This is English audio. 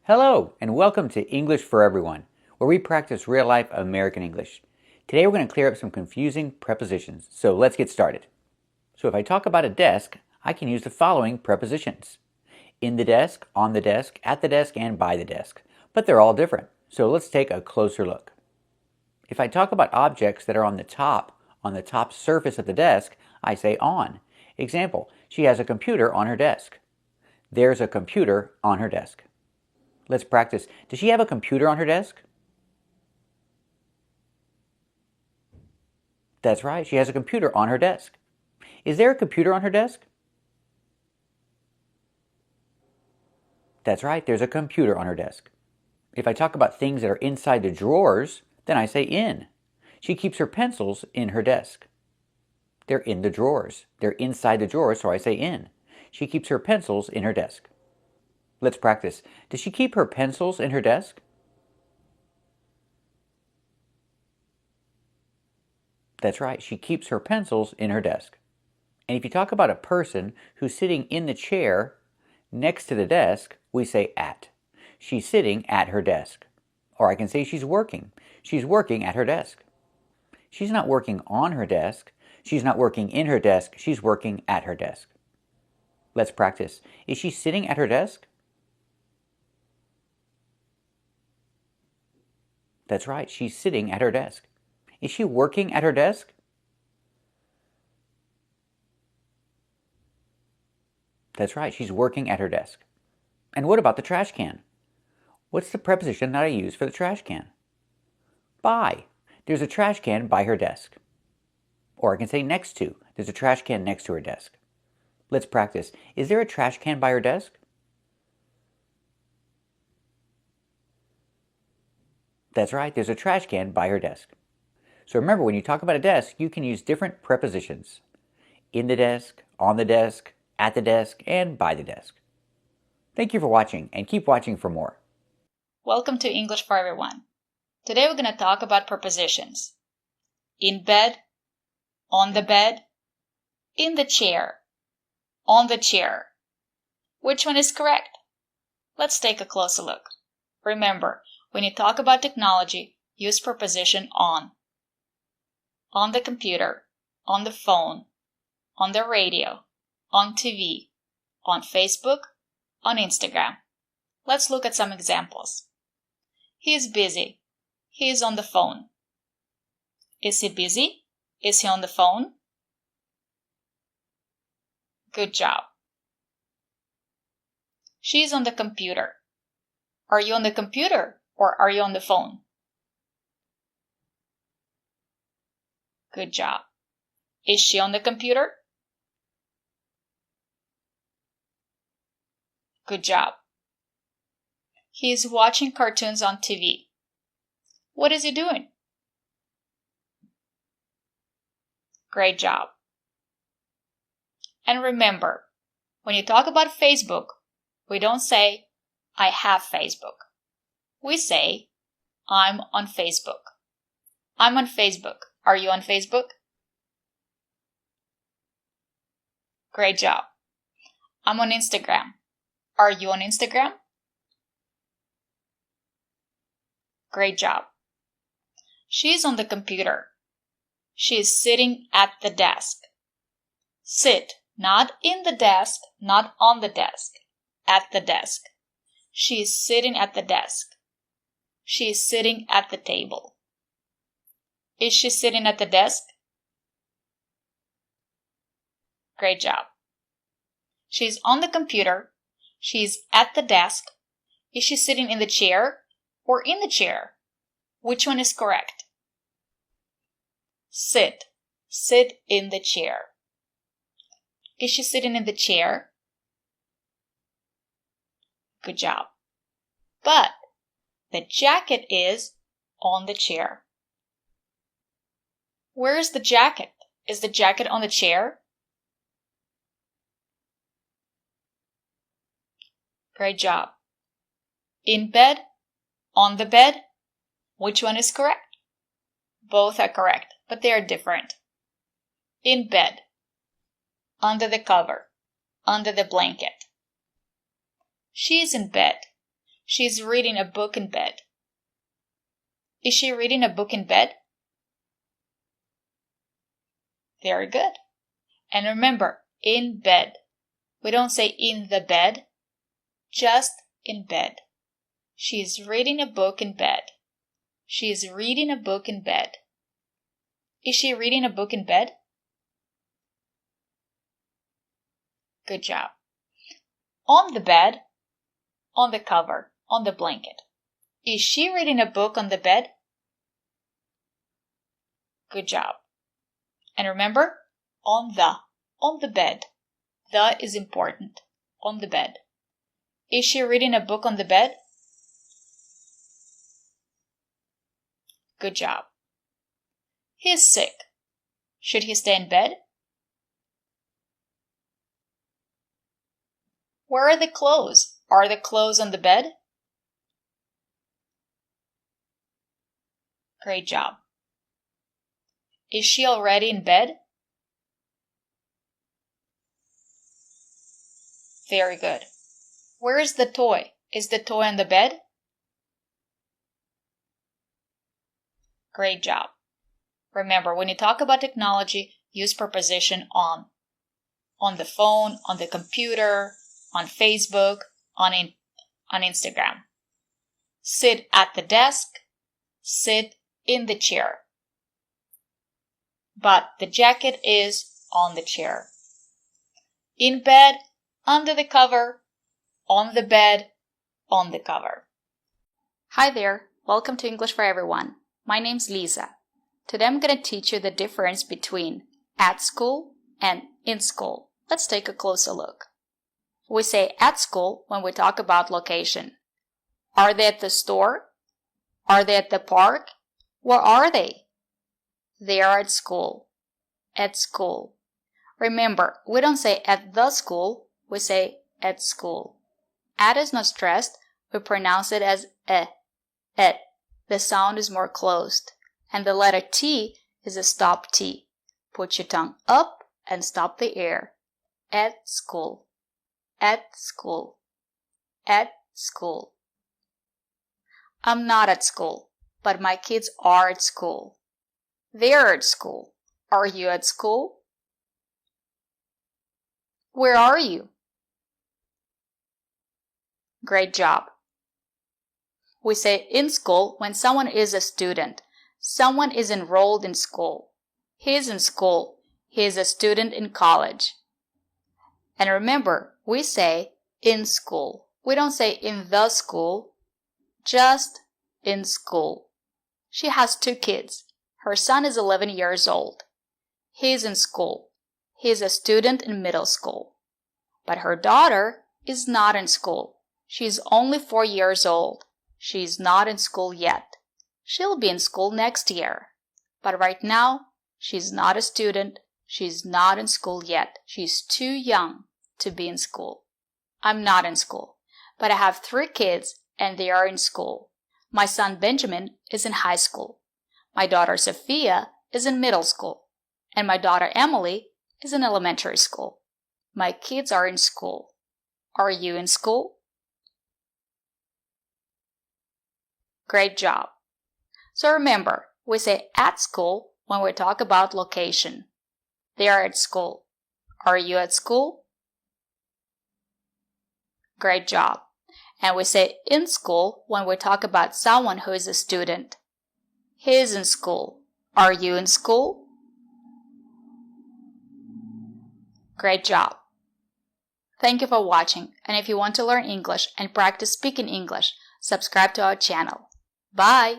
Hello, and welcome to English for Everyone, where we practice real-life American English. Today we're going to clear up some confusing prepositions, so let's get started. So if I talk about a desk, I can use the following prepositions. In the desk, on the desk, at the desk, and by the desk. But they're all different, so let's take a closer look. If I talk about objects that are on the top surface of the desk, I say on. Example, she has a computer on her desk. There's a computer on her desk. Let's practice. Does she have a computer on her desk? That's right, she has a computer on her desk. Is there a computer on her desk? That's right, there's a computer on her desk. If I talk about things that are inside the drawers, then I say in. She keeps her pencils in her desk. They're in the drawers. They're inside the drawers, so I say in. She keeps her pencils in her desk. Let's practice. Does she keep her pencils in her desk? That's right, she keeps her pencils in her desk. And if you talk about a person who's sitting in the chair next to the desk, we say at. She's sitting at her desk. Or I can say she's working. She's working at her desk. She's not working on her desk. She's not working in her desk. She's working at her desk. Let's practice. Is she sitting at her desk? That's right, she's sitting at her desk. Is she working at her desk? That's right, she's working at her desk. And what about the trash can? What's the preposition that I use for the trash can? By. There's a trash can by her desk. Or I can say next to. There's a trash can next to her desk. Let's practice. Is there a trash can by her desk? That's right, there's a trash can by her desk. So remember, when you talk about a desk, you can use different prepositions. In the desk, on the desk, at the desk, and by the desk. Thank you for watching, and keep watching for more. Welcome to English for Everyone. Today we're going to talk about prepositions. In bed, on the bed, in the chair, on the chair. Which one is correct? Let's take a closer look. Remember, when you talk about technology, use preposition on. On the computer, on the phone, on the radio, on TV, on Facebook, on Instagram. Let's look at some examples. He is busy. He is on the phone. Is he busy? Is he on the phone? Good job. She is on the computer. Are you on the computer or are you on the phone? Good job. Is she on the computer? Good job. He is watching cartoons on TV. What is he doing? Great job. And remember, when you talk about Facebook, we don't say, I have Facebook. We say, I'm on Facebook. I'm on Facebook. Are you on Facebook? Great job. I'm on Instagram. Are you on Instagram? Great job. She's on the computer. She is sitting at the desk. Sit, not in the desk, not on the desk, at the desk. She is sitting at the desk. She is sitting at the table. Is she sitting at the desk? Great job. She's on the computer. She's at the desk. Is she sitting in the chair or in the chair? Which one is correct? Sit. Sit in the chair. Is she sitting in the chair? Good job. But the jacket is on the chair. Where is the jacket? Is the jacket on the chair? Great job. In bed, on the bed, which one is correct? Both are correct, but they are different. In bed, under the cover, under the blanket. She is in bed. She's reading a book in bed. Is she reading a book in bed? Very good. And remember, in bed. We don't say in the bed, just in bed. She's reading a book in bed. She's reading a book in bed. Is she reading a book in bed? Good job. On the bed, on the cover, on the blanket. Is she reading a book on the bed? Good job. And remember, on the bed. The is important. On the bed. Is she reading a book on the bed? Good job. He's sick. Should he stay in bed? Where are the clothes? Are the clothes on the bed? Great job. Is she already in bed? Very good. Where is the toy? Is the toy on the bed? Great job. Remember, when you talk about technology, use preposition on. On the phone, on the computer, on Facebook, on Instagram. Sit at the desk, sit in the chair. But the jacket is on the chair. In bed, under the cover, on the bed, on the cover. Hi there, welcome to English for Everyone. My name's Lisa. Today I'm going to teach you the difference between at school and in school. Let's take a closer look. We say at school when we talk about location. Are they at the store? Are they at the park? Where are they? They are at school. At school. Remember, we don't say at the school, we say at school. At is not stressed, we pronounce it as et. The sound is more closed. And the letter T is a stop T. Put your tongue up and stop the air. At school. At school. At school. I'm not at school, but my kids are at school. They're at school. Are you at school? Where are you? Great job. We say in school when someone is a student. Someone is enrolled in school. He is in school. He is a student in college. And remember, we say in school. We don't say in the school, just in school. She has 2 kids. Her son is 11 years old. He is in school. He is a student in middle school. But her daughter is not in school. She is only 4 years old. She is not in school yet. She'll be in school next year. But right now, she's not a student. She's not in school yet. She's too young to be in school. I'm not in school, but I have 3 kids and they are in school. My son Benjamin is in high school. My daughter Sophia is in middle school. And my daughter Emily is in elementary school. My kids are in school. Are you in school? Great job. So remember, we say at school when we talk about location. They are at school. Are you at school? Great job. And we say in school when we talk about someone who is a student. He is in school. Are you in school? Great job. Thank you for watching. And if you want to learn English and practice speaking English, subscribe to our channel. Bye!